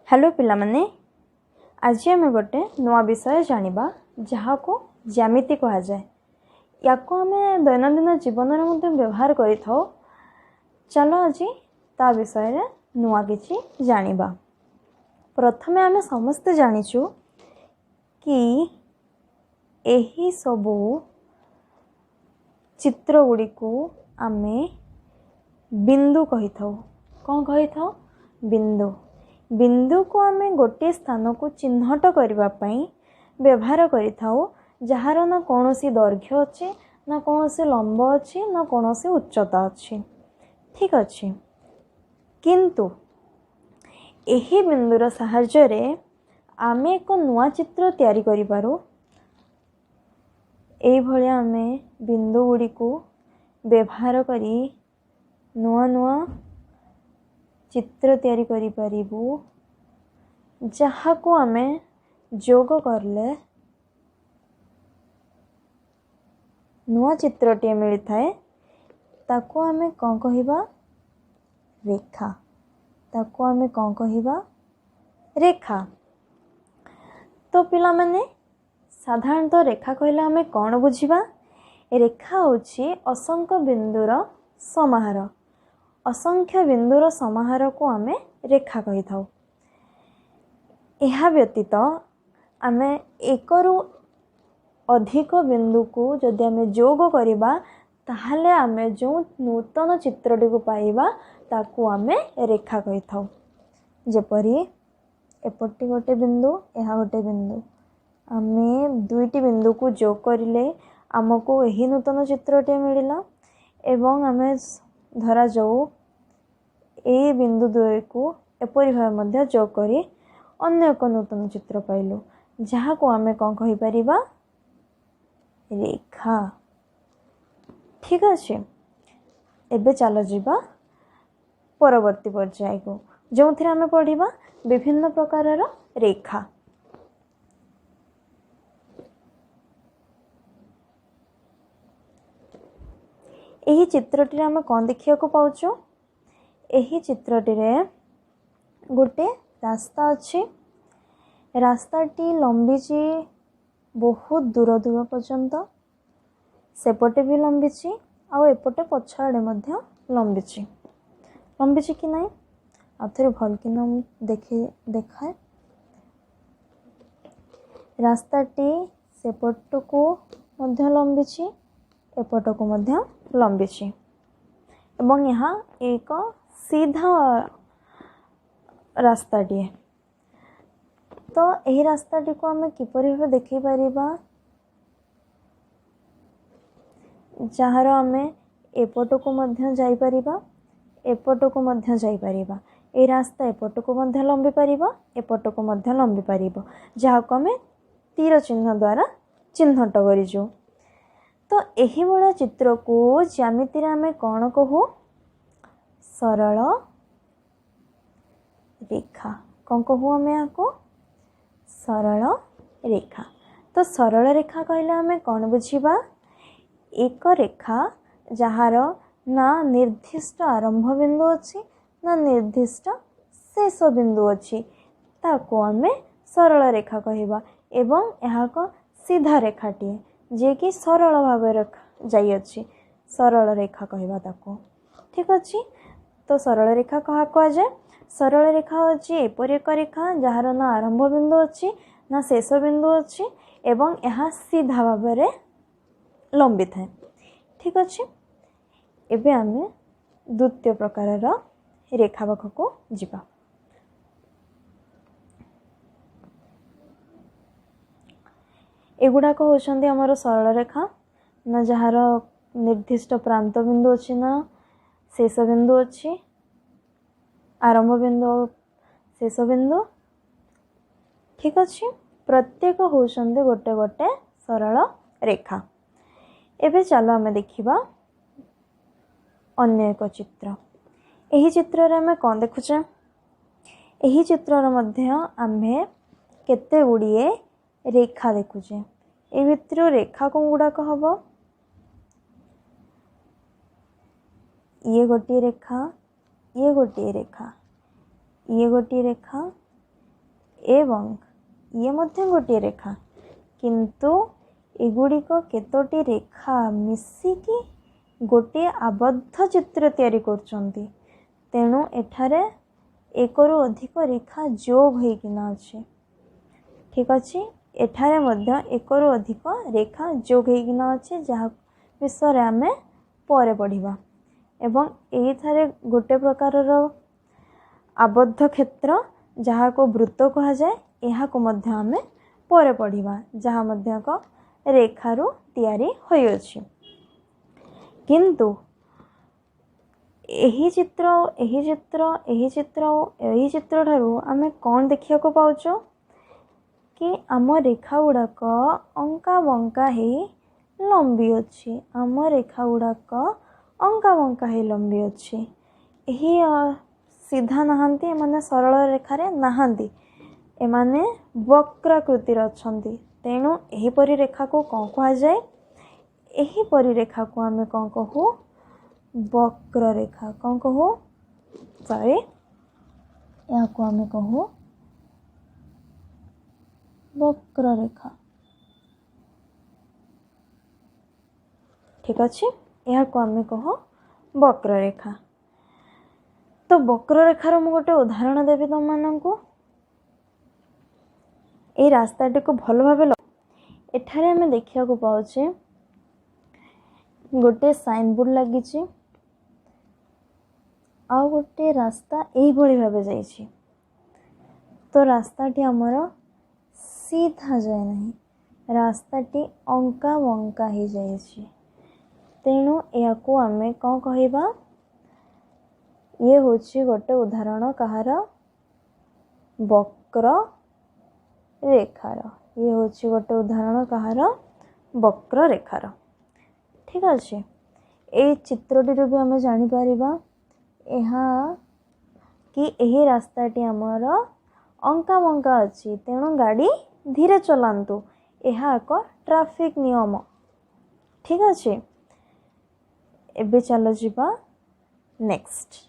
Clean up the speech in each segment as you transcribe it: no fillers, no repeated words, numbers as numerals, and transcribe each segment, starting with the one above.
Hello पिलामने आज आम गोटे नुआ विषय जानिबा जहाको ज्यामिति कहा जाए। याको आम दैनंदिन जीवन में व्यवहार करिथाउ। चलो आज ता विषय रे नुआ किछि जानिबा। प्रथमे आम समस्ते जानिछु कि एही सबु चित्र गुड़ी को आमे बिंदु कही थाउ। कौन कही थाउ? बिंदु। बिंदु को आमे गोटे स्थान को चिन्हट करबा पई व्यवहार करि थाउ, जहार ना कोनोसी दैर्घ्य अछि ना कोनोसी लंब अछि ना कोनोसी उच्चता अछि। ठीक अछि, किंतु एही बिंदुर सहाय्य रे आमे एक नुआ चित्र तैयारी करि पारू। एई भलिया आमे बिंदु गुडी को व्यवहार करी नुआ नुआ चित्र तैयारी करि परिबु, जहा को आमे जोग करले नुआ चित्रटे मिली थाए। ताको आमे कौन कहिबा? रेखा। ताको आमे कौन कहिबा? रेखा। तो पिला माने साधारणतः रेखा कहले आमे कौन बुझिबा? रेखा होछि असंख्य बिंदुर समाहार। असंख्य बिंदुर समाहार को आमे रेखा कहि थाउ। एहा व्यतीत आमे एकरु अधिक बिंदु को जदि आमे जोग करिबा ताहले आमे जो नूतन चित्रटी को पाइबा ताकू आमे रेखा कहि थाउ। जेपरि एपट्टी गोटे बिंदु, एहा गोटे बिंदु, आमे दुईटी बिंदु को जोग करिले आमको एही नूतन चित्रटी मिलिला। एवं आमे धरा जाऊ ए बिंदु द्वय को एपरि भाव मध्य जोग करी अन्य एक नूतन चित्र पाइलु, जहा को आमे कौन कहि परिबा? रेखा। ठीक अछि, एबे चलो जिबा परवर्ती पर्याय को, जो थिरा आमे पढ़िबा विभिन्न प्रकारर रेखा। एही चित्रटी रे आमे कौन देखिया को पाउचो? एही चित्रटी रे गोटे रास्ता अच्छी। रास्ताटी लंबीची बहुत दूर दूर पर्यंत, सेपटे भी लंबीची आउ एपटे पछाड़े मध्य लंबीची। लंबीची कि नहीं आथरे भल कि न देखाए। रास्ताटी सेपट को मध्य लंबीची एपट को मध्य लंबीची एवं यहाँ एक सीधा रास्ताटी। तो यही रास्ताटी को आमे किपरि भाबे देखि परिबा? जहार आमे एपट को मध्य जाई परिबा, एपट को मध्य जाई परिबा। ए रास्ता एपट को मध्य लंबी परिबा, एपट को मध्य लंबी परिबो, जहा को आमे तीर चिन्ह द्वारा चिन्हट करिजो। तो एही बड़ा चित्र को ज्यामिति रे आमे कौन कहू? सरल रेखा। कौन कहू आमे आको? सरल रेखा। तो सरल रेखा कहले आमे कौन बुझिबा? एक रेखा जहार ना निर्दिष्ट आरंभ बिंदु अछि ना निर्दिष्ट शेष बिंदु अछि, ताको आमे सरल रेखा कहिबा। एवं यहाँ को सीधा रेखाटी जे कि सरल भाव जाई अछि, सरल रेखा कहिबा ताको। ठीक अछि, तो सरल रेखा कहा कहा जाए? सरल रेखा अछि एपरि एक रेखा जहार ना आरंभ बिंदु अछि ना शेष बिंदु अछि एवं यहाँ सीधा भाव रे लंबी थाए। ठीक अछि, एबे आमे द्वितीय प्रकारर रेखा पाख को जिबा। एगुड़ा को होचंदी हमर सरल रेखा, ना जहार निर्दिष्ट प्रांत बिंदु अछि ना शेष बिंदु अछि, आरंभ बिंदु शेष बिंदु। ठीक अछि, प्रत्येक होचंदी गोटे गोटे सरल रेखा। एबे चलो आमे देखिबा अन्य एक चित्र। एही चित्र रे आमे कौन देखुचे? एही चित्र रे मध्य आमे केते गुड़िए रेखा देखुचे। ए भितर रेखा कौन गुड़ा कहबो? ये गोटी रेखा, ये गोटी रेखा, ये गोटी रेखा, एवं ये मध्य गोटे रेखा किंतु एगुड़िक केतोटी रेखा मिसिकी गोटे आबद्ध चित्र तैयारी करछंती तेणु एठारे एक रु अधिक रेखा जोग होइकिना अछि। ठीक अछि एठारे मध्य एक रु अधिक रेखा जोग होइकिना अछि जहा विषय रे आमे परे पढ़िबा एवं एही थारे गोटे प्रकारर आबद्ध क्षेत्र जहा को वृत्त कहा जाए एहा को मध्य आमे परे पढ़िबा जहा मध्य को रेखारु तैयारी होई अछि। किंतु एही चित्र ठारू आमे कौन देखिया को पाउचो कि आम रेखा गुड़ाक अंका बंका हे लंबी अच्छी आम रेखा गुड़ाक अंका बंका हे लंबी अच्छी यही सीधा नहांती एमाने सरल रेखारे नहांती एमाने वक्राकृतिर अच्छंती तेणु एहीपरि रेखा को कौन कहा जाए एहीपरि रेखा को आमे कौन कहू वक्र रेखा कौन कहू सॉरी या को आमे कहू वक्र रेखा। ठीक अच्छे यह को आमे कहो वक्र रेखा। तो वक्र रेखार मु गोटे उदाहरण देवी तुम मानू ये रास्ताटी को भल भाव एठारे आमे देखिया को पाउचे गोटे साइन बोर्ड लगी आ गोटे रास्ता यही भली भाव जाइए तो रास्ताटी आमर सीधा जाए नहीं रास्ताटी अंका बंका ही जाइए तेणु या को आमे कौन कहबा ये होची गोटे उदाहरण कहार वक्र रेखार ये होची गोटे उदाहरण कहार वक्र रेखार। ठीक अच्छे ये चित्रटी भी आम जानीपर यहाँ कि यही रास्ताटी आमर अंका बंका अच्छी तेणु गाड़ी धीरे चलांतु यह एक ट्रैफिक नियम। ठीक अच्छे एबे चलो जीवा नेक्स्ट।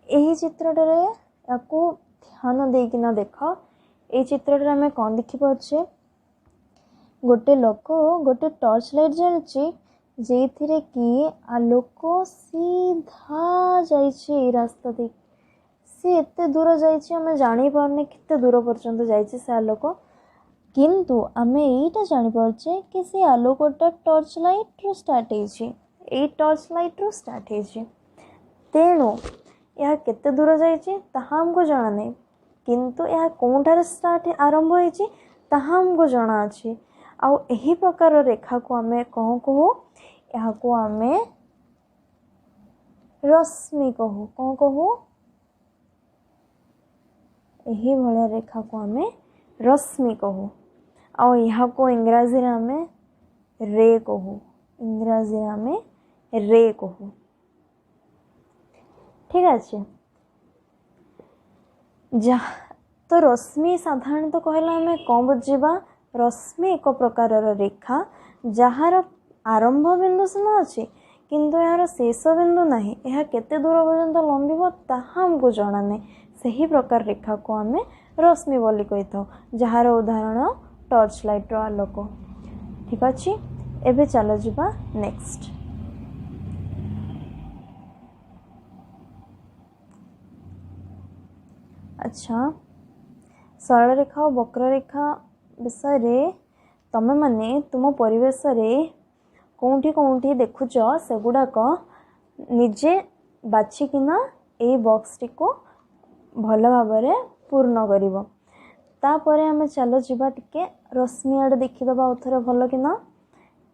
यही चित्रटारे याकू ध्यान देकिना देख ये चित्रटारे आमे कौन देखि पाछे गोटे लोक गोटे टॉर्च लाइट जलची जेथिरे कि आलोक सीधा जाइए रास्ता देख सी एते दूर जाइए आमे जानी पारने केते दूर पर्यंत जाइए से आलोक किंतु आमे एटा जानी पारछे कि से आलोकटा टॉर्च लाइट रो स्टार्ट होइछि ए टॉर्च लाइट रो स्टार्ट होइछि तेणु यह केते दूर जाइए ताहा हमको जाना नहीं किंतु यह कोठार स्टार्ट आरंभ होइछि ताहा हमको जाना अछि आउ एही प्रकार रेखा को आमे कौन कहू यह को आमे रश्मि कहू कौन कहू यही भलिया रेखा को आमे रश्मि कहू आउ यह को इंग्राजी रे आमे रे कहू इंग्राजी रे आमे रे कहू। ठीक अच्छे जा तो रश्मि साधारण तो कहला आमे कौन बुझीबा रश्मि एक प्रकार रेखा जार आरंभ बिंदु सीना अच्छी किंतु यार शेष बिंदु नहीं यह केते दूर पर्यंत लंबिब ताहा हमको जाना नहीं सही प्रकार रेखा को आमे रश्मि बोली कही था जार उदाहरण टॉर्च लाइट रो आलोक। ठीक अच्छे एबे चलो जीवा नेक्स्ट। अच्छा सरल रेखा और वक्र रेखा विषय रे तमे माने तुम परिवेश रे कौटी कौटी देखुच सेगुड़ाक निजे बाछिकिना ए बॉक्स टी को भल भाव पूर्ण करिवो तापरे आमे चलो जीवा टिके रश्मि आड़े देखिदबा उथरे भल किना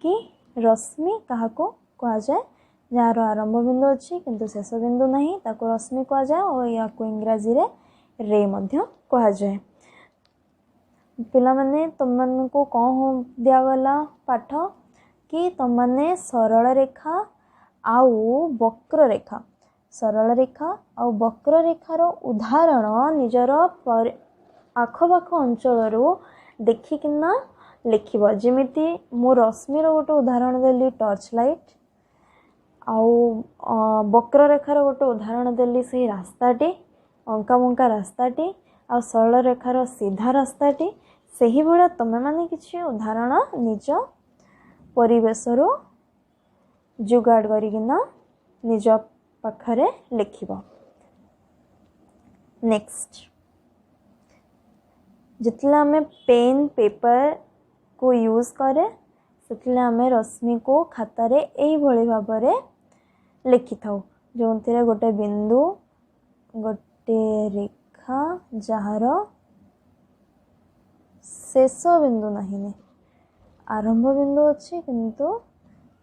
कि रश्मि काहाको कहा जाए जार आरंभ बिंदु अच्छी किंतु शेष बिंदु नहीं ताको रश्मि कहा जाए और या को इंग्राजी रे रे मध्य कहा जाए। पिला माने तुम को कौन दिगला पाठ कि तुम माने सरल रेखा आउ वक्र रेखा सरल रेखा आउ वक्र रेखार उदाहरण निजर आखपाख अंचल देखिकिना लिखिब जेमिति मु रश्मिर गोटे उदाहरण देली टॉर्च लाइट आउ वक्ररेखार गोटे उदाहरण देली से रास्ताटी अंका बंका रास्ताटी आ सरल रेखार सीधा रास्ताटी सही भाया तुम मैंने किसी उदाहरण निज परिवेशरू जुगाड़ करिकिना निज पाखरे लिखिबो। नेक्स्ट जितले आमे पेन पेपर को यूज करे सेतले आमे रश्मि को खातार यही भाव में लिखि था जो गोटे बिंदु गोटे रेखा जार शेष बिंदु नहीं आरंभ बिंदु अच्छी किंतु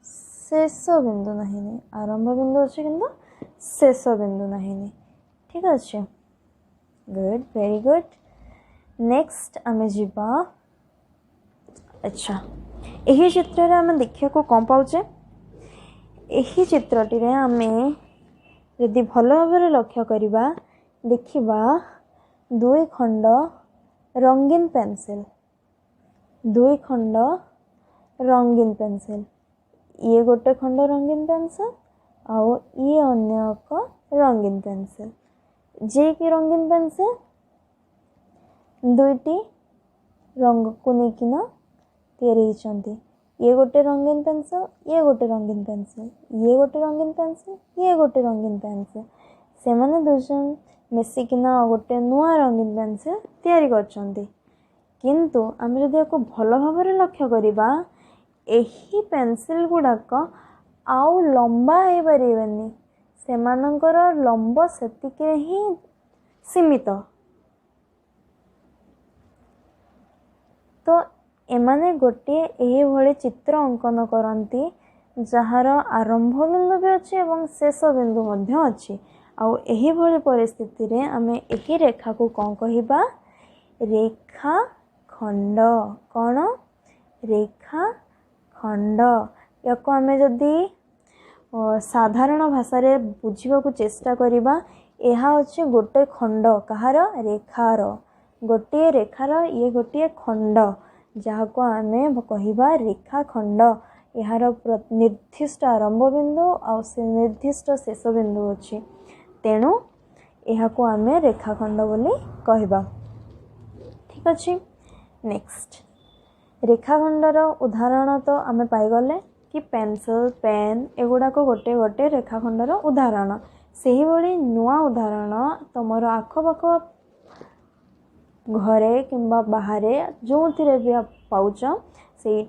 शेष बिंदु नहीं आरंभ बिंदु अच्छी किंतु शेष बिंदु नहीं। ठीक अच्छे गुड वेरी गुड। नेक्स्ट आमे जीवा अच्छा यही चित्र रे आमे देखिया को कौन पाउचे यही चित्रटी रे आमे यदि भल भाव लक्ष्य करिबा देखिबा दुई खंड रंगीन पेंसिल दुई खंड रंगीन पेंसिल ये गोटे खंड रंगीन पेंसिल आउ ये अन्य एक रंगीन पेंसिल जे कि रंगीन पेंसिल दुईटी रंग को लेकिना तैयारी होती ये गोटे रंगीन पेंसिल ये गोटे रंगीन पेंसिल ये गोटे रंगीन पेंसिल ये गोटे रंगीन पेंसिल से माने दुजन मिसिकिना गोटे नुआ रंगीन पेंसिल तैयारी करछंती किंतु आम जदि को भल भाव लक्ष्य करिबा एही पेंसिल गुड़ाक आउ लंबा हो पारिबेनी सेमानकर लंब सेतिके ही सीमित तो एमाने गोटे यही भली चित्र अंकन करती जार आरंभ बिंदु भी अच्छी और शेष बिंदु मध्य अच्छी आउ एही भली परिस्थिति रे आमे एही रेखा को कौन कहिबा रेखा खंड कौन रेखा खंड या आमे जदि साधारण भाषा रे बुझिबा को चेष्टा करिबा एहा अछि गोटे खंड कहार रेखार गोटे रेखार ये गोटे खंड जहाँ को आमे कहिबा रेखा खंड यार निर्दिष्ट आरंभ बिंदु और से निर्दिष्ट शेष बिंदु अछि तेणु यह को आमे रेखा खंड बोली कहिबा। ठीक अछि नेक्स्ट रेखाखंडर उदाहरण तो आमे पाई गले कि पेंसिल पेन एगुड़ा को गोटे गोटे रेखाखंडर उदाहरण से ही बड़ी नुआ उदाहरण तुमर आखपाख घरे किंबा बाहरे जो थी भी पाउच से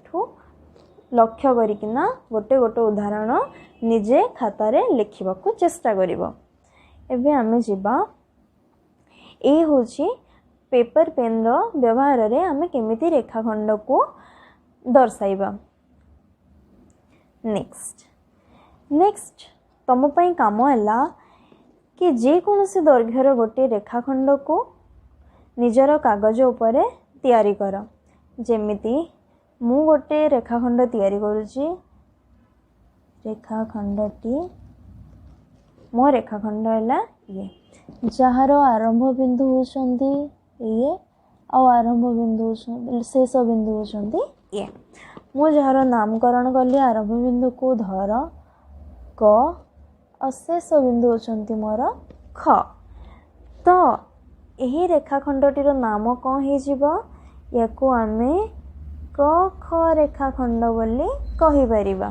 लक्ष्य करिकिना गोटे गोटे उदाहरण निजे खातारे लिखिबा को चेष्टा करिवो। एबे आमे जिबा ए होची पेपर पेन रो व्यवहार रे आमे केमिति रेखाखंड को दर्शाइबा। नेक्स्ट तम पई काम हैला कि जे कोनोसी दैर्घ्यर गोटे रेखाखंड को निजर कागज उपरे तैयारी कर जेमिति मु गोटे रेखाखंड तैयारी करुची रेखाखंडटी मो रेखाखंड हैला ये जार आरंभ बिंदु होचंदी ये आ आरंभ बिंदु शेष बिंदु होचंदी ये मु जार नामकरण कली आरंभ बिंदु को धर क और शेष बिंदु होचंती मोर ख तो यही रेखाखंडटीर नाम कौन हो या को आमे क ख रेखाखंड बोली कहि परिबा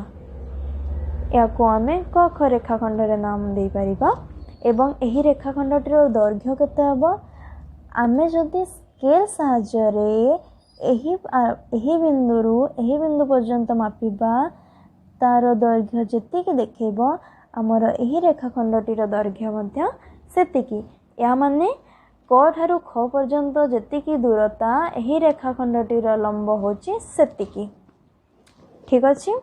या को आमे क ख रेखाखंड रे नाम दे परिबा एवं यही रेखाखंडटीर दैर्घ्य केते हबो आमे जदि स्केल साहाय्य रे यही बिंदु पर्यंत मापिबा तार दैर्घ्य जेतिकी देखैबो आमर यही रेखाखंडटीर दैर्घ्य मध्य सेतिकी या माने क ठारू ख पर्यंत जेतिकी दूरता यही रेखाखंडटीर लंब होची सेतिकी। ठीक अछि।